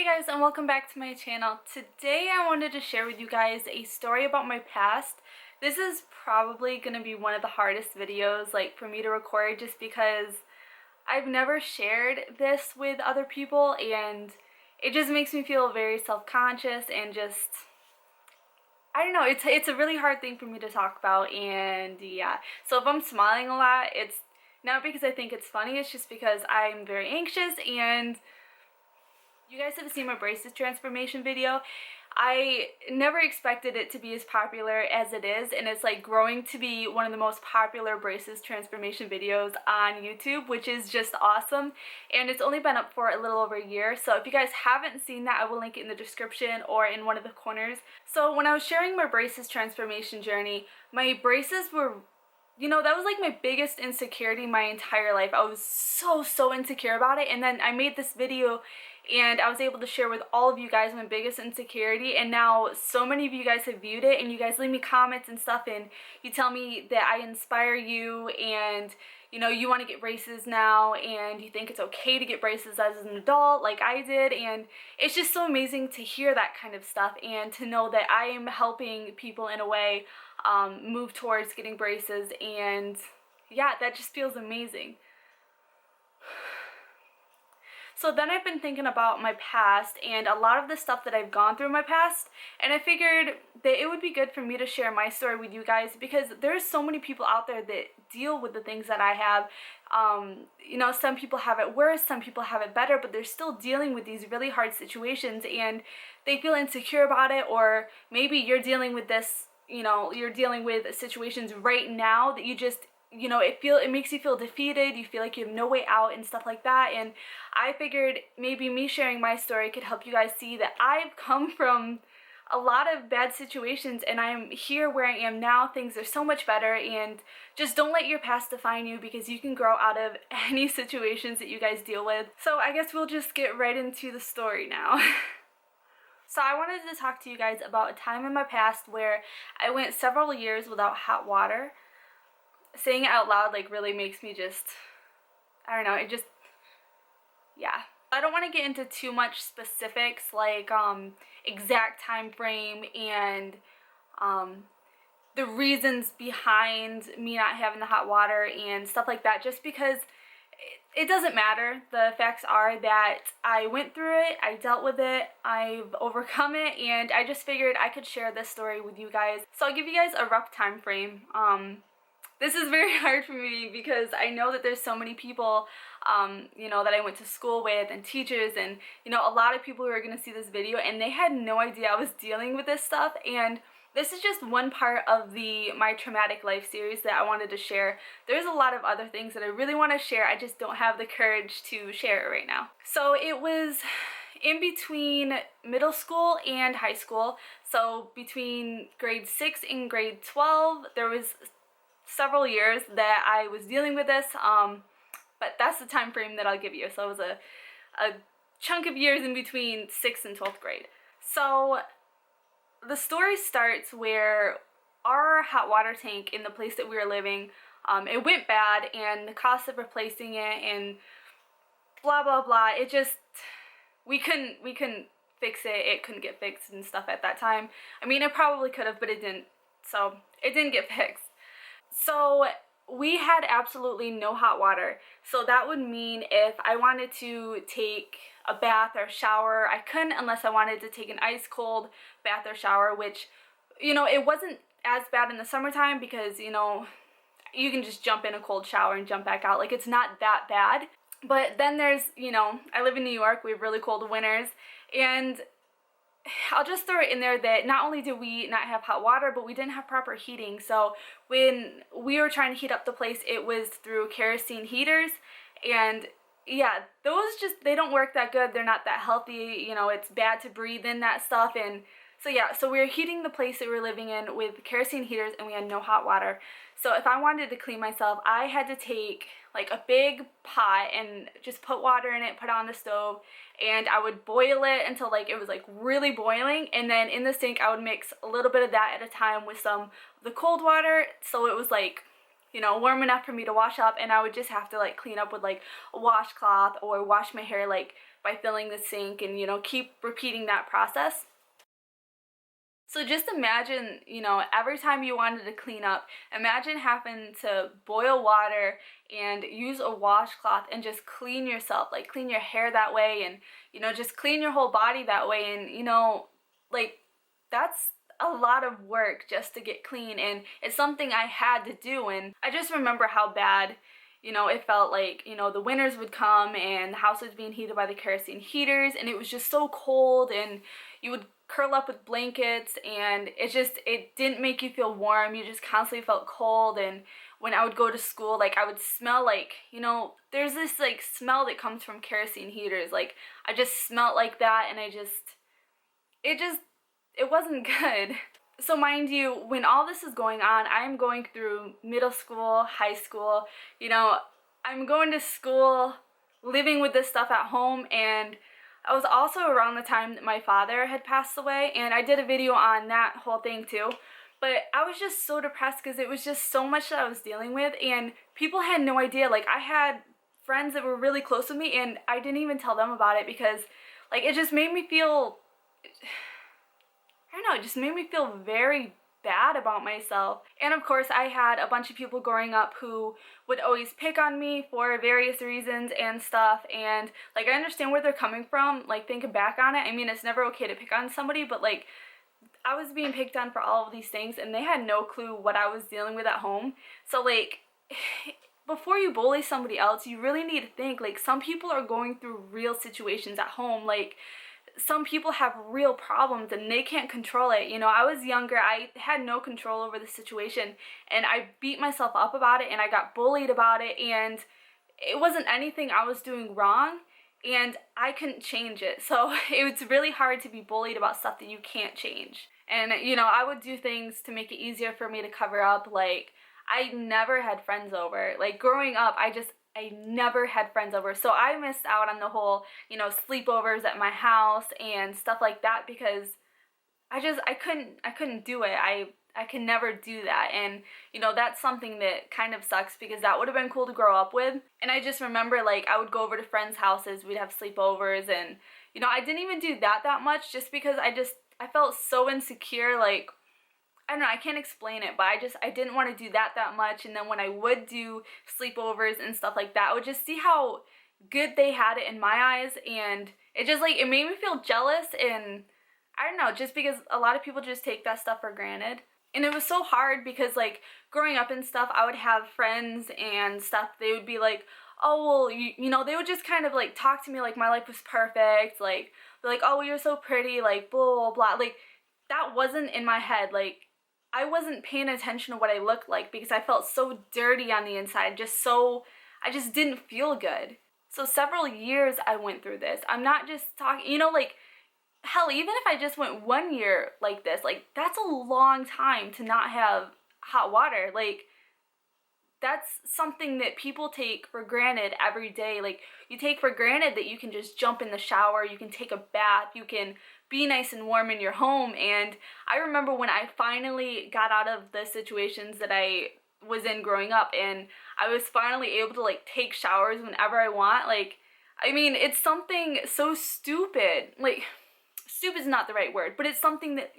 Hey guys, and welcome back to my channel. Today I wanted to share with you guys a story about my past. This is probably going to be one of the hardest videos for me to record just because I've never shared this with other people and it just makes me feel very self-conscious and just I don't know, it's a really hard thing for me to talk about. And yeah, so if I'm smiling a lot, it's not because I think it's funny, it's just because I'm very anxious. And you guys have seen my braces transformation video. I never expected it to be as popular as it is, and it's growing to be one of the most popular braces transformation videos on YouTube, which is just awesome. And it's only been up for a little over a year, so if you guys haven't seen that, I will link it in the description or in one of the corners. So when I was sharing my braces transformation journey, my braces were, that was my biggest insecurity my entire life. I was so insecure about it, and then I made this video and I was able to share with all of you guys my biggest insecurity, and now so many of you guys have viewed it and you guys leave me comments and stuff and you tell me that I inspire you and you want to get braces now and you think it's okay to get braces as an adult like I did. And it's just so amazing to hear that kind of stuff and to know that I am helping people in a way move towards getting braces. And yeah, that just feels amazing. So then I've been thinking about my past and a lot of the stuff that I've gone through in my past, and I figured that it would be good for me to share my story with you guys because there's so many people out there that deal with the things that I have. Some people have it worse, some people have it better, but they're still dealing with these really hard situations and they feel insecure about it. Or maybe you're dealing with this, you're dealing with situations right now that you just it makes you feel defeated, you feel like you have no way out and stuff like that. And I figured maybe me sharing my story could help you guys see that I've come from a lot of bad situations and I'm here where I am now. Things are so much better, and just don't let your past define you because you can grow out of any situations that you guys deal with. So I guess we'll just get right into the story now. So I wanted to talk to you guys about a time in my past where I went several years without hot water. Saying it out loud really makes me just, I don't know, yeah. I don't want to get into too much specifics exact time frame and the reasons behind me not having the hot water and stuff like that, just because it doesn't matter. The facts are that I went through it, I dealt with it, I've overcome it, and I just figured I could share this story with you guys. So I'll give you guys a rough time frame. This is very hard for me because I know that there's so many people, that I went to school with and teachers and, a lot of people who are going to see this video and they had no idea I was dealing with this stuff. And this is just one part of my traumatic life series that I wanted to share. There's a lot of other things that I really want to share. I just don't have the courage to share it right now. So it was in between middle school and high school. So between grade 6 and grade 12, there was several years that I was dealing with this, but that's the time frame that I'll give you. So it was a chunk of years in between 6th and 12th grade. So the story starts where our hot water tank in the place that we were living, it went bad, and the cost of replacing it and blah blah blah, it just, we couldn't fix it. It couldn't get fixed and stuff at that time. I mean, it probably could have, but it didn't. So it didn't get fixed. So we had absolutely no hot water. So that would mean if I wanted to take a bath or shower, I couldn't unless I wanted to take an ice cold bath or shower, which, it wasn't as bad in the summertime because, you can just jump in a cold shower and jump back out. It's not that bad. But then there's, I live in New York, we have really cold winters, and I'll just throw it in there that not only did we not have hot water, but we didn't have proper heating. So when we were trying to heat up the place, it was through kerosene heaters. And yeah, those they don't work that good. They're not that healthy. It's bad to breathe in that stuff. And so yeah, so we were heating the place that we were living in with kerosene heaters and we had no hot water. So if I wanted to clean myself, I had to take a big pot and just put water in it, put it on the stove, and I would boil it until it was really boiling, and then in the sink I would mix a little bit of that at a time with some of the cold water, so it was warm enough for me to wash up, and I would just have to clean up with a washcloth or wash my hair by filling the sink and, you know, keep repeating that process. So just imagine, you know, every time you wanted to clean up, imagine having to boil water and use a washcloth and just clean yourself, like clean your hair that way and, you know, just clean your whole body that way. And, you know, like that's a lot of work just to get clean, and it's something I had to do. And I just remember how bad, you know, it felt like, you know, the winters would come and the house was being heated by the kerosene heaters and it was just so cold, and you would curl up with blankets and it didn't make you feel warm. You just constantly felt cold. And when I would go to school, like I would smell like, you know, there's this like smell that comes from kerosene heaters. Like I just smelled like that, and it wasn't good. So mind you, when all this is going on, I'm going through middle school, high school, you know, I'm going to school, living with this stuff at home. And I was also around the time that my father had passed away, and I did a video on that whole thing too. But I was just so depressed because it was just so much that I was dealing with, and people had no idea. Like I had friends that were really close with me, and I didn't even tell them about it because like it just made me feel, I don't know, it just made me feel very bad about myself. And of course I had a bunch of people growing up who would always pick on me for various reasons and stuff, and like I understand where they're coming from, like thinking back on it. I mean, it's never okay to pick on somebody, but like I was being picked on for all of these things and they had no clue what I was dealing with at home. So like before you bully somebody else, you really need to think, like some people are going through real situations at home. Like some people have real problems and they can't control it. You know, I was younger, I had no control over the situation, and I beat myself up about it and I got bullied about it, and it wasn't anything I was doing wrong and I couldn't change it. So it was really hard to be bullied about stuff that you can't change. And you know, I would do things to make it easier for me to cover up. Like I never had friends over. Like growing up, I never had friends over. So I missed out on the whole, you know, sleepovers at my house and stuff like that because I couldn't do it. I can never do that. And, you know, that's something that kind of sucks because that would have been cool to grow up with. And I just remember, like, I would go over to friends' houses, we'd have sleepovers, and, you know, I didn't even do that much just because I felt so insecure. Like, I don't know, I can't explain it, but I didn't want to do that much. And then when I would do sleepovers and stuff like that, I would just see how good they had it in my eyes, and it just, like, it made me feel jealous. And I don't know, just because a lot of people just take that stuff for granted. And it was so hard because, like, growing up and stuff, I would have friends and stuff, they would be like, oh, well, you know, they would just kind of, like, talk to me like my life was perfect. Like, they're like, oh, you're so pretty, like, blah, blah, blah. Like, that wasn't in my head. Like, I wasn't paying attention to what I looked like because I felt so dirty on the inside, I just didn't feel good. So several years I went through this. I'm not just talking, you know, like, hell, even if I just went 1 year like this, like, that's a long time to not have hot water. Like, that's something that people take for granted every day. Like, you take for granted that you can just jump in the shower, you can take a bath, you can be nice and warm in your home. And I remember when I finally got out of the situations that I was in growing up, and I was finally able to, like, take showers whenever I want. Like, I mean, it's something so stupid. Like, stupid is not the right word, but it's something that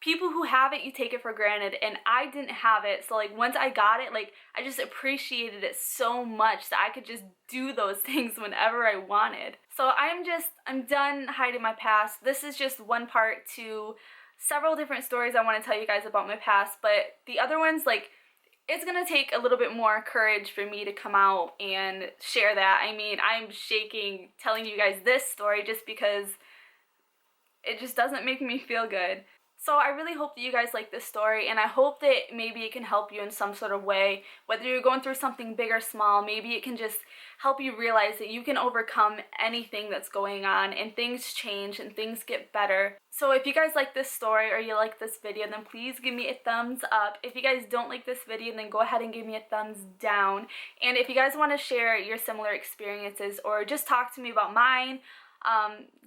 people who have it, you take it for granted, and I didn't have it. So, like, once I got it, like, I just appreciated it so much that I could just do those things whenever I wanted. So I'm done hiding my past. This is just one part to several different stories I want to tell you guys about my past, but the other ones, like, it's gonna take a little bit more courage for me to come out and share that. I mean, I'm shaking telling you guys this story just because it just doesn't make me feel good. So I really hope that you guys like this story, and I hope that maybe it can help you in some sort of way. Whether you're going through something big or small, maybe it can just help you realize that you can overcome anything that's going on, and things change and things get better. So if you guys like this story or you like this video, then please give me a thumbs up. If you guys don't like this video, then go ahead and give me a thumbs down. And if you guys want to share your similar experiences or just talk to me about mine,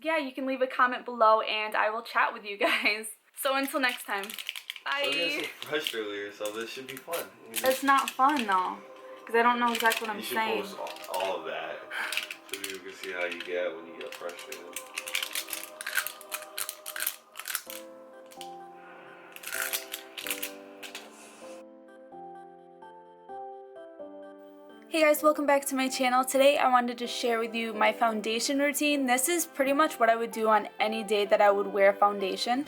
yeah, you can leave a comment below and I will chat with you guys. So until next time, bye. I was getting so frustrated with yourself. This should be fun. It's not fun though, because I don't know exactly what I'm saying. You should post all of that. So people can see how you get when you get frustrated. Hey guys, welcome back to my channel. Today I wanted to share with you my foundation routine. This is pretty much what I would do on any day that I would wear foundation.